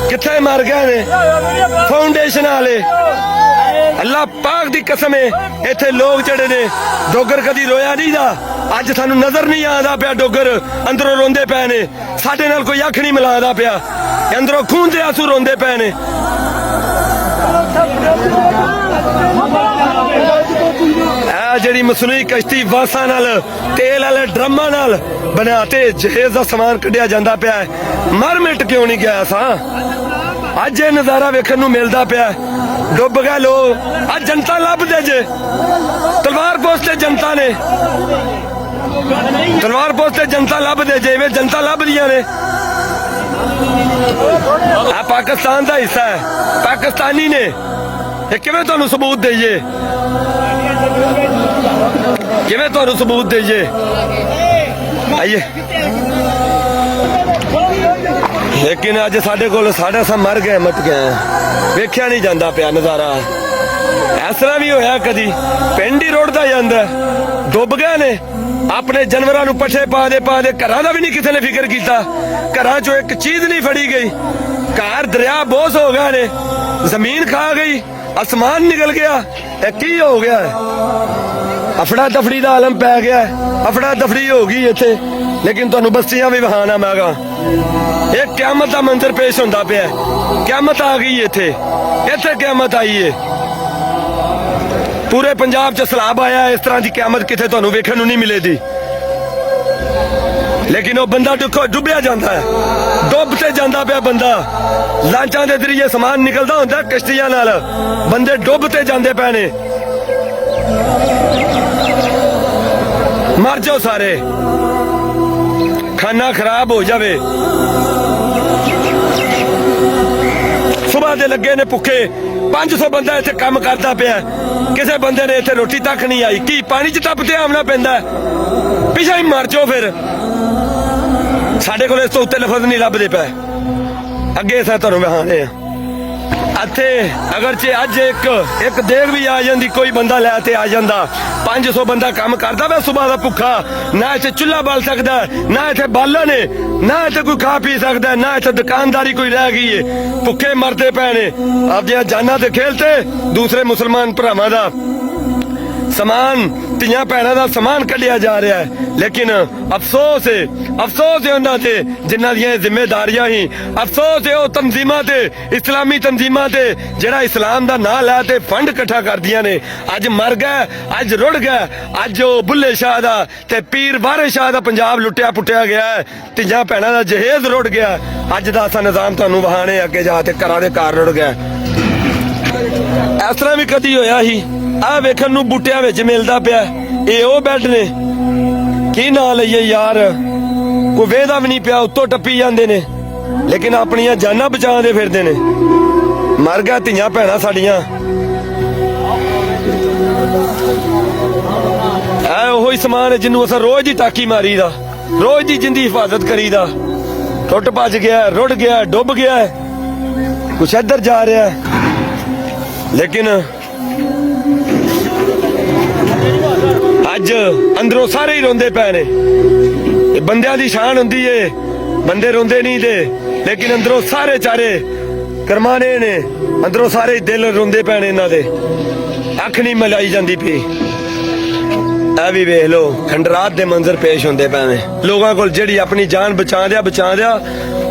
किथे मर गए ने फाउंडेशन वाले। अल्लाह पाक दी कसम है इत्थे लोग जड़े ने डोगर कदी रोया नहीं दा। अज सानू नजर नहीं आंदा पिया डोगर अंदरों रोंदे पे ने। साडे नाल कोई अख नहीं मिलांदा पिया, अंदरों खून दे आंसू रोंदे पे ने। ਜਿਹੜੀ ਮਸਨੂਈ ਕਸ਼ਤੀ ਵਾਸਾਂ ਨਾਲ ਤੇਲ ਵਾਲੇ ਡਰਮਾਂ ਨਾਲ ਬਣਾ ਤੇ ਜਹੇਜ਼ ਦਾ ਸਮਾਨ ਕੱਢਿਆ ਜਾਂਦਾ ਪਿਆ। ਮਰ ਮਿਟ ਕਿਉਂ ਨਹੀਂ ਗਿਆ ਸਾਂ? ਅੱਜ ਇਹ ਨਜ਼ਾਰਾ ਵੇਖਣ ਨੂੰ ਮਿਲਦਾ ਪਿਆ। ਡੁੱਬ ਗਏ ਲੋਕ। ਅੱਜ ਜਨਤਾ ਲੱਭਦੇ ਜੇ ਤਲਵਾਰ ਪੋਸਟ ਤੇ ਜਨਤਾ ਨੇ, ਤਲਵਾਰ ਪੋਸਟ ਤੇ ਜਨਤਾ ਲੱਭਦੇ ਜੇ ਜਿਵੇਂ ਜਨਤਾ ਲੱਭਦੀਆਂ ਨੇ। ਆ ਪਾਕਿਸਤਾਨ ਦਾ ਹਿੱਸਾ ਹੈ, ਪਾਕਿਸਤਾਨੀ ਨੇ। ਇਹ ਕਿਵੇਂ ਤੁਹਾਨੂੰ ਸਬੂਤ ਦੇਈਏ? ਕਿਵੇਂ ਤੁਹਾਨੂੰ ਸਬੂਤ ਦੇਈਏ? ਆਈਏ। ਲੇਕਿਨ ਅੱਜ ਸਾਡੇ ਕੋਲ ਸਾਡਾ ਸਾ ਮਰ ਗਏ ਮਟ ਗਏ, ਵੇਖਿਆ ਨਹੀਂ ਜਾਂਦਾ ਪਿਆ ਨਜ਼ਾਰਾ। ਇਸ ਤਰ੍ਹਾਂ ਵੀ ਹੋਇਆ ਕਦੀ ਪਿੰਡ ਹੀ ਰੁੜਦਾ ਜਾਂਦਾ। ਡੁੱਬ ਗਏ ਨੇ ਆਪਣੇ ਜਾਨਵਰਾਂ ਨੂੰ ਪੱਠੇ ਪਾ ਦੇ ਘਰਾਂ ਦਾ ਵੀ ਨਹੀਂ ਕਿਸੇ ਨੇ ਫਿਕਰ ਕੀਤਾ। ਘਰਾਂ ਚੋਂ ਇੱਕ ਚੀਜ਼ ਨਹੀਂ ਫੜੀ ਗਈ। ਘਰ ਦਰਿਆ ਬੋਸ ਹੋ ਗਏ ਨੇ, ਜ਼ਮੀਨ ਖਾ ਗਈ, ਆਸਮਾਨ ਨਿਕਲ ਗਿਆ। ਇਹ ਕੀ ਹੋ ਗਿਆ? ਅਫੜਾ ਦਫੜੀ ਦਾ ਆਲਮ ਪੈ ਗਿਆ, ਅਫੜਾ ਦਫੜੀ ਹੋ ਗਈ ਇੱਥੇ। ਲੇਕਿਨ ਤੁਹਾਨੂੰ ਬਸਤੀਆਂ ਵੀ ਵਹਾਣਾ ਮੈਗਾ। ਇਹ ਕਿਆਮਤ ਦਾ ਮੰਜ਼ਰ ਪੇਸ਼ ਹੁੰਦਾ ਪਿਆ। ਕਿਆਮਤ ਆ ਗਈ ਇੱਥੇ, ਇੱਥੇ ਕਿਆਮਤ ਆਈ ਏ। ਪੂਰੇ ਪੰਜਾਬ 'ਚ ਸਲਾਬ ਆਇਆ। ਇਸ ਤਰ੍ਹਾਂ ਦੀ ਕਿਆਮਤ ਕਿਥੇ ਤੁਹਾਨੂੰ ਵੇਖਣ ਨੂੰ ਨਹੀਂ ਮਿਲੇਗੀ। ਲੇਕਿਨ ਉਹ ਬੰਦਾ ਡੁੱਬਿਆ ਜਾਂਦਾ ਹੈ, ਡੁੱਬ ਤੇ ਜਾਂਦਾ ਪਿਆ ਬੰਦਾ। ਲਾਂਚਾਂ ਦੇ ਜ਼ਰੀਏ ਸਮਾਨ ਨਿਕਲਦਾ ਹੁੰਦਾ ਕਸ਼ਤੀਆਂ ਨਾਲ, ਬੰਦੇ ਡੁੱਬ ਤੇ ਜਾਂਦੇ ਪਏ ਨੇ। ਮਰ ਜਾਓ ਸਾਰੇ, ਖਾਨਾ ਖਰਾਬ ਹੋ ਜਾਵੇ। ਸੁਬਾਹ ਦੇ ਲੱਗੇ ਨੇ ਭੁੱਖੇ। 500 ਬੰਦਾ ਇੱਥੇ ਕੰਮ ਕਰਦਾ ਪਿਆ। ਕਿਸੇ ਬੰਦੇ ਨੇ ਇੱਥੇ ਰੋਟੀ ਤੱਕ ਨਹੀਂ ਆਈ। ਕੀ ਪਾਣੀ 'ਚ ਟੱਪ ਤੇ ਆਉਣਾ ਪੈਂਦਾ? ਪਿਛਾ ਹੀ ਮਰ ਜਾਓ ਫਿਰ। ਸਾਡੇ ਕੋਲ ਇਸ ਤੋਂ ਉੱਤੇ ਲਫ਼ਜ਼ ਨਹੀਂ ਲੱਭਦੇ ਪਏ। ਅੱਗੇ ਸਾ ਤੁਹਾਨੂੰ ਵਹਾਣੇ ਆ ਇੱਥੇ। ਅਗਰ ਜੇ ਅੱਜ ਇੱਕ ਦੇਗ ਵੀ ਆ ਜਾਂਦੀ, ਕੋਈ ਬੰਦਾ ਲੈ ਤੇ ਆ ਜਾਂਦਾ। 500 ਬੰਦਾ ਕੰਮ ਕਰਦਾ ਵਾ ਸੁਬਾਹ ਦਾ ਭੁੱਖਾ। ਨਾ ਇੱਥੇ ਚੁੱਲ੍ਹਾ ਬਲ ਸਕਦਾ, ਨਾ ਇੱਥੇ ਬਾਲਣ ਨੇ, ਨਾ ਇੱਥੇ ਕੋਈ ਖਾ ਪੀ ਸਕਦਾ, ਨਾ ਇੱਥੇ ਦੁਕਾਨਦਾਰੀ ਕੋਈ ਰਹਿ ਗਈ ਏ। ਭੁੱਖੇ ਮਰਦੇ ਪਏ ਨੇ। ਆਪਦੀਆਂ ਜਾਨਾਂ ਤੇ ਖੇਲਤੇ ਦੂਸਰੇ ਮੁਸਲਮਾਨ ਭਰਾਵਾਂ ਦਾ ਸਮਾਨ, ਧੀਆਂ ਭੈਣਾਂ ਦਾ ਸਮਾਨ ਕੱਢਿਆ ਜਾ ਰਿਹਾ ਹੈ। ਲੇਕਿਨ ਅਫਸੋਸ ਹੈ ਉਹਨਾਂ ਤੇ ਜਿਨ੍ਹਾਂ ਦੀਆਂ ਜ਼ਿੰਮੇਦਾਰੀਆਂ ਹੀ। ਅਫਸੋਸ ਹੈ ਉਹ ਤਨਜ਼ੀਮਾਂ ਤੇ, ਇਸਲਾਮੀ ਤਨਜ਼ੀਮਾਂ ਤੇ ਜਿਹੜਾ ਇਸਲਾਮ ਦਾ ਨਾਂ ਲੈ ਤੇ ਫੰਡ ਇਕੱਠਾ ਕਰਦੀਆਂ ਨੇ। ਅੱਜ ਮਰ ਗਏ, ਅੱਜ ਰੁੜ ਗਏ। ਅੱਜ ਉਹ ਬੁੱਲੇ ਸ਼ਾਹ ਦਾ ਤੇ ਪੀਰ ਵਾਰਿਸ ਸ਼ਾਹ ਦਾ ਪੰਜਾਬ ਲੁੱਟਿਆ ਪੁੱਟਿਆ ਗਿਆ ਹੈ। ਧੀਆਂ ਭੈਣਾਂ ਦਾ ਜਹੇਜ਼ ਰੁੜ ਗਿਆ। ਅੱਜ ਦਾ ਅਸਾਂ ਨਿਜ਼ਾਮ ਤੁਹਾਨੂੰ ਵਹਾਣੇ ਅੱਗੇ ਜਾ ਤੇ ਘਰਾਂ ਦੇ ਘਰ ਰੁੜ ਗਏ। ਇਸ ਤਰ੍ਹਾਂ ਵੀ ਕਦੀ ਹੋਇਆ ਸੀ। ਆਹ ਵੇਖਣ ਨੂੰ ਬੂਟਿਆਂ ਵਿੱਚ ਮਿਲਦਾ ਪਿਆ। ਇਹ ਉਹ ਬੈੱਡ ਨੇ। ਕੀ ਨਾਂ ਲਈਏ ਯਾਰ? ਕੋਈ ਵੇਹਦਾ ਵੀ ਨਹੀਂ ਪਿਆ, ਉੱਤੋਂ ਟੱਪੀ ਜਾਂਦੇ ਨੇ। ਲੇਕਿਨ ਆਪਣੀਆਂ ਜਾਨਾਂ ਬਚਾਉਂਦੇ ਫਿਰਦੇ ਨੇ। ਮਰ ਗਿਆ ਧੀਆਂ ਭੈਣਾਂ ਸਾਡੀਆਂ। ਇਹ ਉਹੀ ਸਮਾਨ ਹੈ ਜਿਹਨੂੰ ਅਸਾਂ ਰੋਜ਼ ਦੀ ਟਾਕੀ ਮਾਰੀਦਾ, ਰੋਜ਼ ਦੀ ਜਿੰਦੀ ਹਿਫਾਜ਼ਤ ਕਰੀਦਾ। ਟੁੱਟ ਭੱਜ ਗਿਆ, ਰੁੜ ਗਿਆ, ਡੁੱਬ ਗਿਆ, ਕੁਛ ਇੱਧਰ ਜਾ ਰਿਹਾ। ਲੇਕਿਨ ਅੱਜ ਅੰਦਰੋਂ ਸਾਰੇ ਹੀ ਰੋਂਦੇ ਪਏ ਨੇ। ਇਹ ਬੰਦਿਆਂ ਦੀ ਸ਼ਾਨ ਹੁੰਦੀ ਏ, ਬੰਦੇ ਰੋਂਦੇ ਨਹੀਂ ਦੇ। ਲੇਕਿਨ ਅੰਦਰੋਂ ਸਾਰੇ ਚਾਰੇ ਕਰਮਾਨੇ ਨੇ, ਅੰਦਰੋਂ ਸਾਰੇ ਦਿਲ ਰੋਂਦੇ ਪਏ ਨੇ। ਇਹਨਾਂ ਦੇ ਅੱਖ ਨਹੀਂ ਮਲਾਈ ਜਾਂਦੀ ਪਈ। ਇਹ ਵੀ ਵੇਖ ਲੋ, ਖੰਡਰਾਤ ਦੇ ਮੰਜ਼ਰ ਪੇਸ਼ ਹੁੰਦੇ ਪਏ ਨੇ। ਲੋਕਾਂ ਕੋਲ ਜਿਹੜੀ ਆਪਣੀ ਜਾਨ ਬਚਾਉਂਦਿਆਂ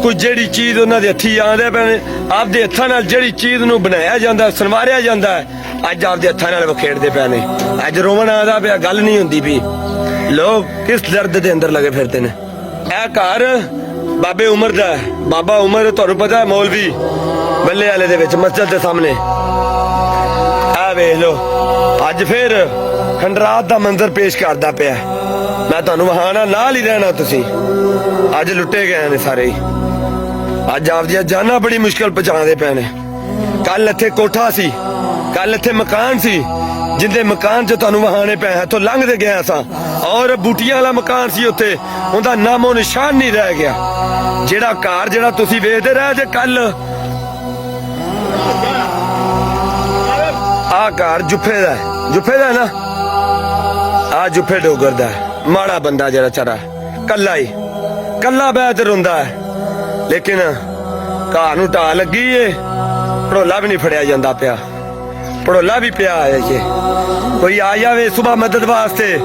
ਕੋਈ ਜਿਹੜੀ ਚੀਜ਼ ਉਹਨਾਂ ਦੇ ਹੱਥੀ ਆਉਂਦੇ ਪਏ ਨੇ। ਆਪਦੇ ਹੱਥਾਂ ਨਾਲ ਜਿਹੜੀ ਚੀਜ਼ ਨੂੰ ਬਣਾਇਆ ਜਾਂਦਾ, ਸੰਵਾਰਿਆ ਜਾਂਦਾ, ਅੱਜ ਆਪਦੇ ਹੱਥਾਂ ਨਾਲ ਵਖੇੜਦੇ ਪਏ ਨੇ। ਅੱਜ ਰੋਵਣ ਆਉਂਦਾ ਪਿਆ, ਗੱਲ ਨਹੀਂ ਹੁੰਦੀ ਪਈ। ਲੋਕ ਕਿਸ ਦਰਦ ਦੇ ਅੰਦਰ ਲੱਗੇ ਫਿਰਦੇ ਨੇ। ਇਹ ਘਰ ਬਾਬੇ ਉਮਰ ਦਾ ਹੈ। ਬਾਬਾ ਉਮਰ ਤੁਹਾਨੂੰ ਪਤਾ ਹੈ, ਮੌਲਵੀ ਬੱਲੇ ਵਾਲੇ ਦੇ ਵਿੱਚ ਮਸਜਿਦ ਦੇ ਸਾਹਮਣੇ। ਇਹ ਵੇਖ ਲੋ, ਅੱਜ ਫਿਰ ਖੰਡਰਾਤ ਦਾ ਮੰਜ਼ਰ ਪੇਸ਼ ਕਰਦਾ ਪਿਆ। ਮੈਂ ਤੁਹਾਨੂੰ ਵਹਾਣਾ, ਨਾਲ ਹੀ ਰਹਿਣਾ ਤੁਸੀਂ। ਅੱਜ ਲੁੱਟੇ ਗਏ ਨੇ ਸਾਰੇ। ਅੱਜ ਆਪਦੀਆਂ ਜਾਨਾਂ ਬੜੀ ਮੁਸ਼ਕਿਲ ਪਹੁੰਚਾਉਂਦੇ ਪਏ ਨੇ। ਕੱਲ ਇੱਥੇ ਕੋਠਾ ਸੀ, ਕੱਲ ਇੱਥੇ ਮਕਾਨ ਸੀ, ਜਿੰਦੇ ਮਕਾਨ 'ਚ ਤੁਹਾਨੂੰ ਵਹਾਣੇ ਪਏ। ਇੱਥੋਂ ਲੰਘਦੇ ਗਏ ਸਾਂ। ਔਰ ਬੂਟੀਆਂ ਵਾਲਾ ਮਕਾਨ ਸੀ ਉੱਥੇ, ਉਹਦਾ ਨਾਮੋ ਨਿਸ਼ਾਨ ਨਹੀਂ ਰਹਿ ਗਿਆ। ਜਿਹੜਾ ਘਰ ਜਿਹੜਾ ਤੁਸੀਂ ਵੇਖਦੇ ਰਹੇ ਜੇ ਕੱਲ, ਆਹ ਘਰ ਜੁੱਫੇ ਦਾ ਨਾ, ਆਹ ਜੁੱਫੇ ਡੋਗਰ ਦਾ। ਮਾੜਾ ਬੰਦਾ ਜਿਹੜਾ ਚਾਰਾ ਕੱਲਾ ਬਹਿ ਤੇ ਰੋਂਦਾ ਹੈ। ਲੇਕਿਨ ਘਾਹ ਨੂੰ ਢਾਹ ਲੱਗੀ ਏ, ਭੜੋਲਾ ਵੀ ਨਹੀਂ ਫੜਿਆ ਜਾਂਦਾ ਪਿਆ, ਭੜੋਲਾ ਵੀ ਪਿਆ ਹੈ ਜੇ ਕੋਈ ਆ ਜਾਵੇ ਸੁਬਾਹ ਮਦਦ ਵਾਸਤੇ,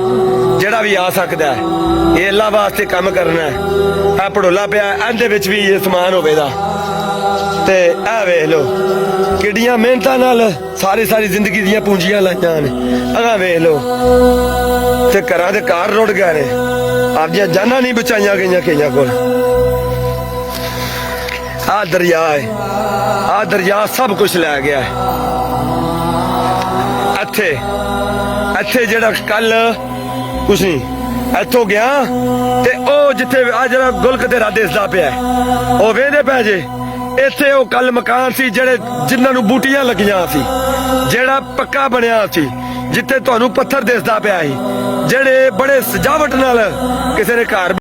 ਜਿਹੜਾ ਵੀ ਆ ਸਕਦਾ ਹੈ, ਇਹ ਅੱਲਾ ਵਾਸਤੇ ਕੰਮ ਕਰਨਾ ਹੈ। ਇਹ ਭੜੋਲਾ ਪਿਆ, ਇਹਦੇ ਵਿੱਚ ਵੀ ਇਹ ਸਮਾਨ ਹੋਵੇਗਾ। ਤੇ ਇਹ ਵੇਖ ਲੋ ਕਿੱਡੀਆਂ ਮਿਹਨਤਾਂ ਨਾਲ ਸਾਰੀ ਜ਼ਿੰਦਗੀ ਦੀਆਂ ਪੂੰਜੀਆਂ ਲਾਈਆਂ ਨੇ। ਆਹ ਵੇਖ ਲੋ ਤੇ ਘਰਾਂ ਦੇ ਘਰ ਰੁੜ ਗਏ ਨੇ, ਆਪਦੀਆਂ ਜਾਨਾਂ ਨਹੀਂ ਬਚਾਈਆਂ ਗਈਆਂ ਕਈਆਂ ਕੋਲ। ਆਹ ਦਰਿਆ ਹੈ, ਆਹ ਦਰਿਆ ਸਭ ਕੁਝ ਲੈ ਗਿਆ ਹੈ। ਇੱਥੇ ਜਿਹੜਾ ਕੱਲ ਕੁਛ ਨਹੀਂ, ਇੱਥੋਂ ਗਿਆ ਤੇ ਉਹ ਜਿੱਥੇ ਆ ਜਿਹੜਾ ਗੁਲਕ ਤੇ ਰਾਦੇ ਦਿਸਦਾ ਪਿਆ, ਉਹ ਵੇਖਦੇ ਪੈ ਜੇ, ਇੱਥੇ ਉਹ ਕੱਲ ਮਕਾਨ ਸੀ ਜਿਹੜੇ ਜਿਨ੍ਹਾਂ ਨੂੰ ਬੂਟੀਆਂ ਲੱਗੀਆਂ ਸੀ, ਜਿਹੜਾ ਪੱਕਾ ਬਣਿਆ ਸੀ, ਜਿੱਥੇ ਤੁਹਾਨੂੰ ਪੱਥਰ ਦਿਸਦਾ ਪਿਆ ਸੀ, ਜਿਹੜੇ ਬੜੇ ਸਜਾਵਟ ਨਾਲ ਕਿਸੇ ਨੇ ਘਰ